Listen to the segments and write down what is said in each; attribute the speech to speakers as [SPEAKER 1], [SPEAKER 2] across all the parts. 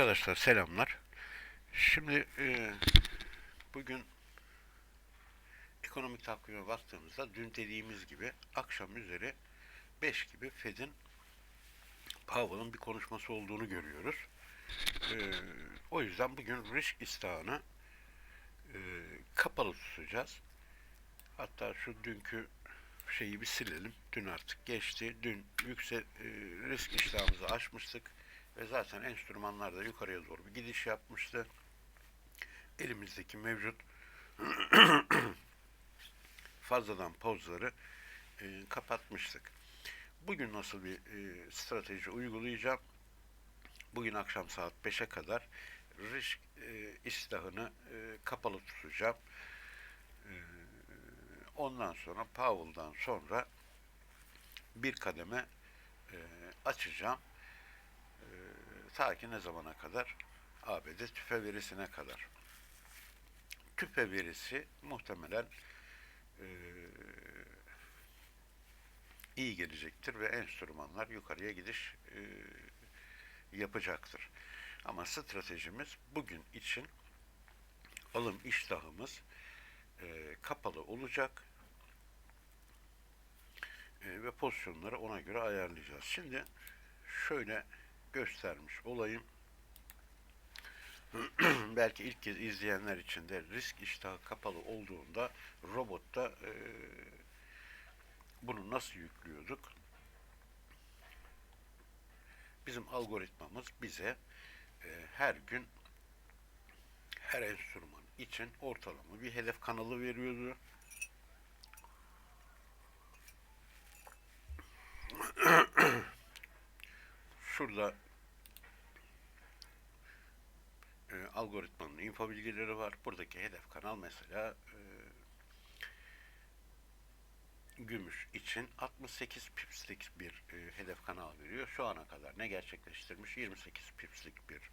[SPEAKER 1] Arkadaşlar selamlar. Şimdi bugün ekonomik takvime baktığımızda dün dediğimiz gibi akşam üzeri 5 gibi Fed'in Powell'ın bir konuşması olduğunu görüyoruz. E, O yüzden bugün risk iştahını e, kapalı tutacağız. Hatta şu dünkü şeyi bir silelim. Dün artık geçti. Dün risk iştahımızı aşmıştık ve zaten enstrümanlar da yukarıya doğru bir gidiş yapmıştı. Elimizdeki mevcut fazladan pozları kapatmıştık. Bugün nasıl bir strateji uygulayacağım? Bugün akşam saat 5'e kadar risk iştahını kapalı tutacağım. E, Ondan sonra Powell'dan sonra bir kademe e, açacağım. E, Ta ki ne zamana kadar? ABD tüfe verisine kadar. Tüfe verisi muhtemelen e, iyi gelecektir ve enstrümanlar yukarıya gidiş yapacaktır. Ama stratejimiz bugün için alım iştahımız kapalı olacak ve pozisyonları ona göre ayarlayacağız. Şimdi şöyle göstermiş olayım. Belki ilk kez izleyenler için de risk iştahı kapalı olduğunda robotta bunu nasıl yüklüyorduk? Bizim algoritmamız bize her gün her enstrüman için ortalama bir hedef kanalı veriyordu. Şurada algoritmanın info bilgileri var. Buradaki hedef kanal mesela gümüş için 68 pipslik bir hedef kanal veriyor. Şu ana kadar ne gerçekleştirmiş? 28 pipslik bir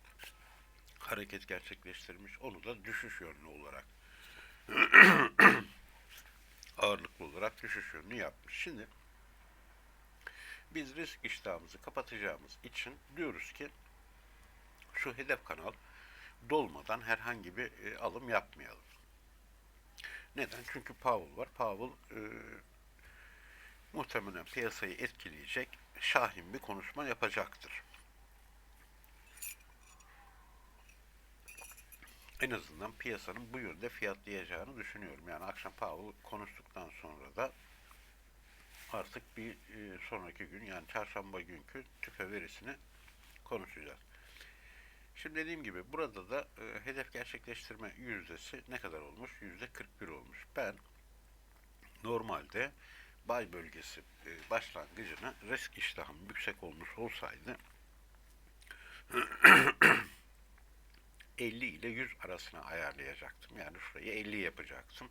[SPEAKER 1] hareket gerçekleştirmiş. Onu da düşüş yönlü olarak ağırlıklı olarak düşüş yönlü yapmış. Şimdi biz risk iştahımızı kapatacağımız için diyoruz ki şu hedef kanal dolmadan herhangi bir alım yapmayalım. Neden? Çünkü Powell var. Powell muhtemelen piyasayı etkileyecek şahin bir konuşma yapacaktır. En azından piyasanın bu yönde fiyatlayacağını düşünüyorum. Yani akşam Powell konuştuktan sonra da artık bir sonraki gün yani çarşamba günkü tüfe verisini konuşacağız. Şimdi dediğim gibi burada da hedef gerçekleştirme yüzdesi ne kadar olmuş? %41 olmuş. Ben normalde buy bölgesi başlangıcına risk iştahım yüksek olmuş olsaydı 50 ile 100 arasına ayarlayacaktım. Yani şurayı 50 yapacaktım.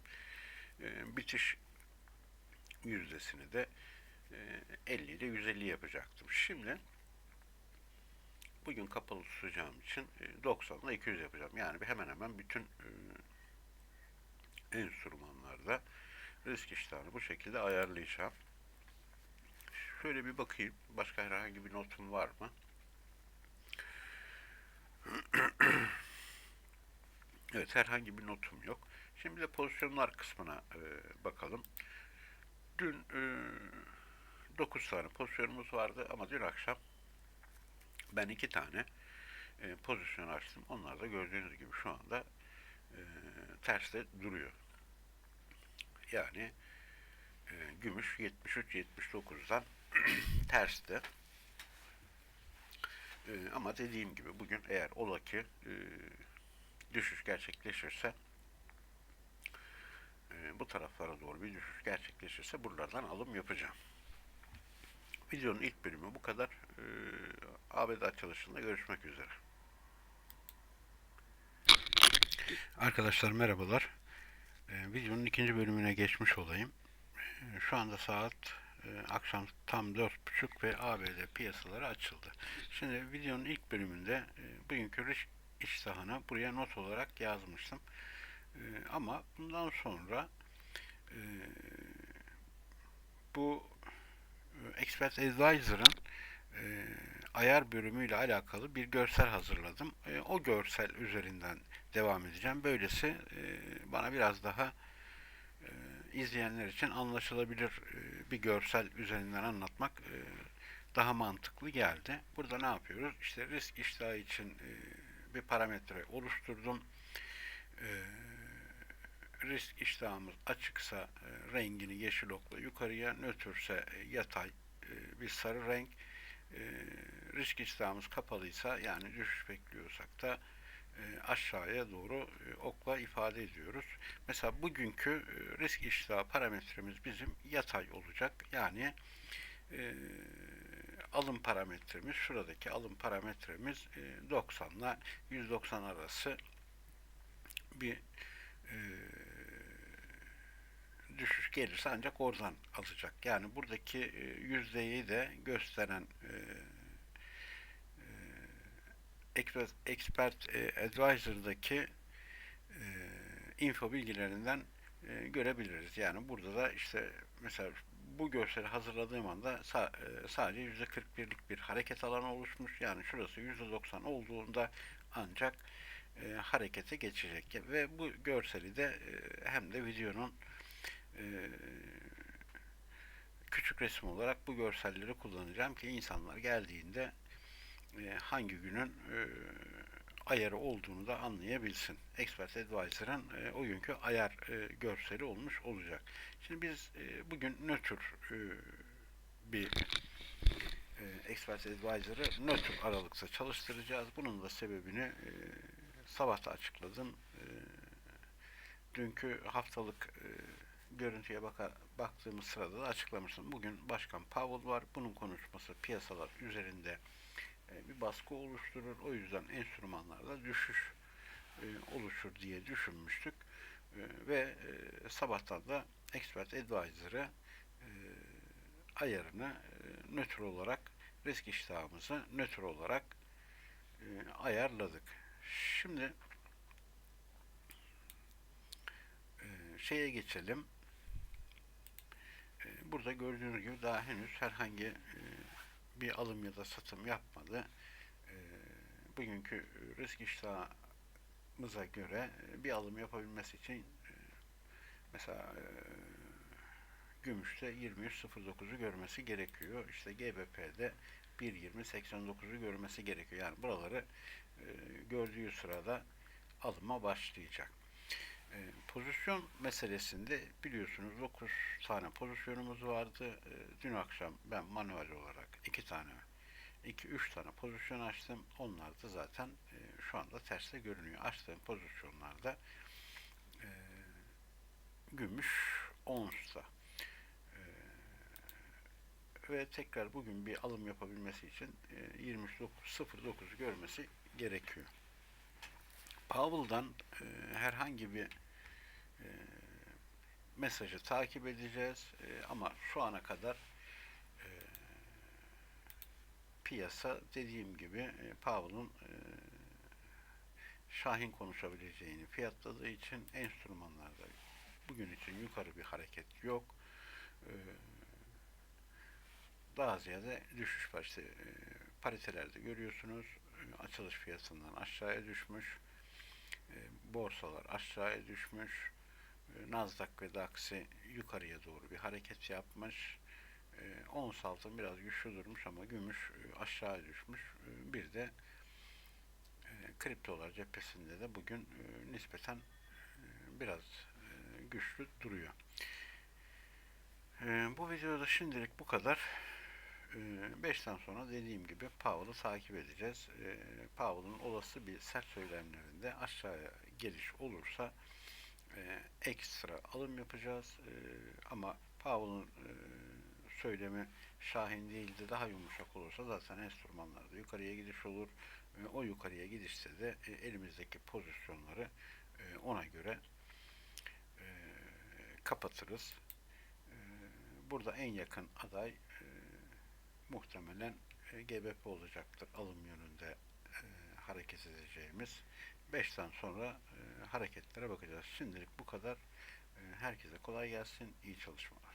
[SPEAKER 1] Bitiş yüzdesini de 50 ile 150 yapacaktım. Şimdi bugün kapalı tutacağım için 90 ile 200 yapacağım. Yani hemen hemen bütün enstrümanlarda risk iştahını bu şekilde ayarlayacağım. Şöyle bir bakayım. Başka herhangi bir notum var mı? Evet, herhangi bir notum yok. Şimdi de pozisyonlar kısmına bakalım. Dün 9 tane pozisyonumuz vardı ama dün akşam ben 2 tane pozisyon açtım. Onlar da gördüğünüz gibi şu anda terste duruyor. Yani gümüş 73-79'dan terste. Ama dediğim gibi bugün eğer ola ki düşüş gerçekleşirse bu taraflara doğru bir düşüş gerçekleşirse buralardan alım yapacağım. Videonun ilk bölümü bu kadar. ABD açılışında görüşmek üzere. Arkadaşlar merhabalar. Videonun ikinci bölümüne geçmiş olayım. Şu anda saat akşam tam 4.30 ve ABD piyasaları açıldı. Şimdi videonun ilk bölümünde bugünkü risk iştahını buraya not olarak yazmıştım. Ama bundan sonra bu Expert Advisor'ın ayar bölümüyle alakalı bir görsel hazırladım. O görsel üzerinden devam edeceğim. Böylesi bana biraz daha izleyenler için anlaşılabilir bir görsel üzerinden anlatmak daha mantıklı geldi. Burada ne yapıyoruz? İşte risk iştahı için bir parametre oluşturdum. Risk iştahımız açıksa rengini yeşil okla yukarıya, nötrse yatay bir sarı renk. Risk iştahımız kapalıysa, yani düşüş bekliyorsak da aşağıya doğru okla ifade ediyoruz. Mesela bugünkü risk iştahı parametremiz bizim yatay olacak. Yani alım parametremiz, şuradaki alım parametremiz 90 ile 190 arası bir düşüş gelirse ancak oradan alacak. Yani buradaki yüzdeyi de gösteren Expert Advisor'daki info bilgilerinden görebiliriz. Yani burada da işte mesela bu görseli hazırladığım anda sadece %41'lik bir hareket alanı oluşmuş. Yani şurası %90 olduğunda ancak harekete geçecek. Ve bu görseli de hem de videonun küçük resim olarak bu görselleri kullanacağım ki insanlar geldiğinde hangi günün ayarı olduğunu da anlayabilsin. Expert Advisor'ın o günkü ayar görseli olmuş olacak. Şimdi biz bugün nötr bir Expert Advisor'ı nötr aralıkta çalıştıracağız. Bunun da sebebini sabah da açıkladım. Dünkü haftalık görüntüye baktığımız sırada da açıklamıştım. Bugün Başkan Powell var. Bunun konuşması piyasalar üzerinde bir baskı oluşturur. O yüzden enstrümanlarda düşüş oluşur diye düşünmüştük. Ve sabahtan da Expert Advisor'ı ayarını nötr olarak, risk iştahımızı nötr olarak ayarladık. Şimdi şeye geçelim. Burada gördüğünüz gibi daha henüz herhangi bir alım ya da satım yapmadı. Bugünkü risk iştahımıza göre bir alım yapabilmesi için mesela gümüşte 23.09'u görmesi gerekiyor. İşte GBP'de 1.20.89'u görmesi gerekiyor. Yani buraları gördüğü sırada alıma başlayacak. Pozisyon meselesinde biliyorsunuz 9 tane pozisyonumuz vardı. Dün akşam ben manuel olarak 2-3 tane pozisyon açtım. Onlar da zaten şu anda terste görünüyor. Açtığım pozisyonlarda gümüş onsta ve tekrar bugün bir alım yapabilmesi için 23.09'u görmesi gerekiyor. Powell'dan herhangi bir mesajı takip edeceğiz. Ama şu ana kadar piyasa dediğim gibi Powell'ın şahin konuşabileceğini fiyatladığı için enstrümanlarda bugün için yukarı bir hareket yok. Daha ziyade düşüş var. İşte, paritelerde görüyorsunuz. Açılış fiyatından aşağıya düşmüş. Borsalar aşağıya düşmüş. Nasdaq ve DAX'i yukarıya doğru bir hareket yapmış. Ons altın biraz güçlü durmuş ama gümüş aşağıya düşmüş. Bir de kriptolar cephesinde de bugün nispeten biraz güçlü duruyor. Bu videoda şimdilik bu kadar. 5'ten sonra dediğim gibi Powell'ı takip edeceğiz. Powell'ın olası bir sert söylemlerinde aşağıya geliş olursa ekstra alım yapacağız. Ama Powell'ın söylemi şahin değildi, daha yumuşak olursa zaten enstrümanlarda yukarıya gidiş olur. O yukarıya gidişte de elimizdeki pozisyonları ona göre kapatırız. Burada en yakın aday muhtemelen GBP olacaktır. Alım yönünde hareket edeceğimiz. 5'ten sonra hareketlere bakacağız. Şimdilik bu kadar. Herkese kolay gelsin. İyi çalışmalar.